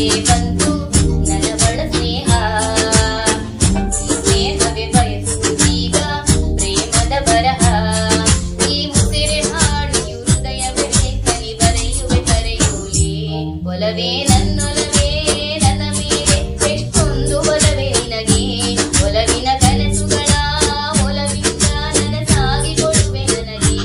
ಹಾಗೆ ಬಂತು ನನವಳ ಸ್ನೇಹ. ಈ ಸ್ನೇಹವೇ ಬಯಸುವುದೀಗ ಪ್ರೇಮದ ಬರಹ. ಈ ಮುಸಿರೆ ಹಾಡಿಯು ಹೃದಯವೇ ಕಲಿ ಬರೆಯುವೆ ಕರೆಯುವುದೇ. ಒಲವೇ ನನ್ನೊಲವೇ ನನ್ನ ಮೇಲೆ ಎಷ್ಟೊಂದು ಒಲವೇ ನಿನಗೆ. ಒಲವಿನ ಕನಸುಗಳ ಒಲವಿಂದ ನನಸಾಗಿ ಕೊಡುವೆ ನನಗೆ.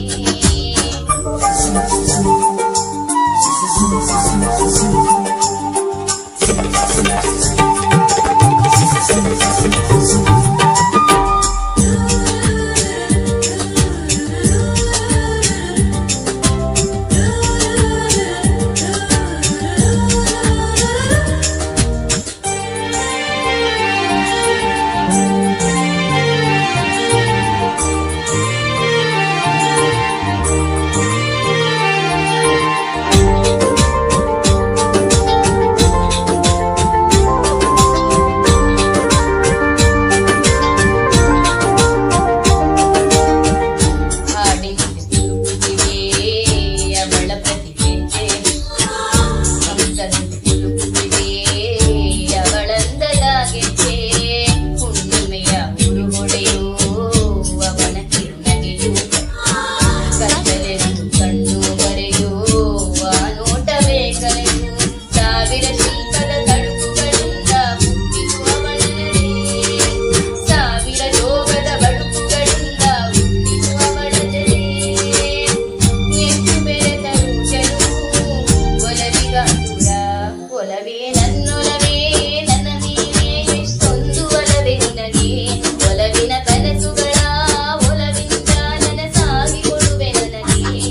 ಒಲವೇ ನನ್ನೊಲವೇ ನನ್ನ ಮೇಲೆ ಎಷ್ಟೊಂದು ಒಲವೇ ನಿನಗೆ. ಒಲವಿನ ಕನಸುಗಳ ಒಲವಿಂದ ನನಸಾಗಿ ಕೊಡುವೆ ನನಗೆ.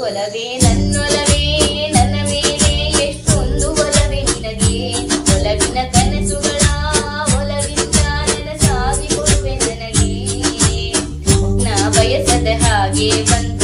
ಒಲವೇ ನನ್ನೊಲವೇ ನನ್ನ ಮೇಲೆ ಎಷ್ಟೊಂದು ಒಲವೇ ನಿನಗೆ. ಒಲವಿನ ಕನಸುಗಳ ಒಲವಿಂದ ನನಸಾಗಿ ಕೊಡುವೆ ನನಗೆ. ನಾ ಬಯಸದ ಹಾಗೆ ಬಂತು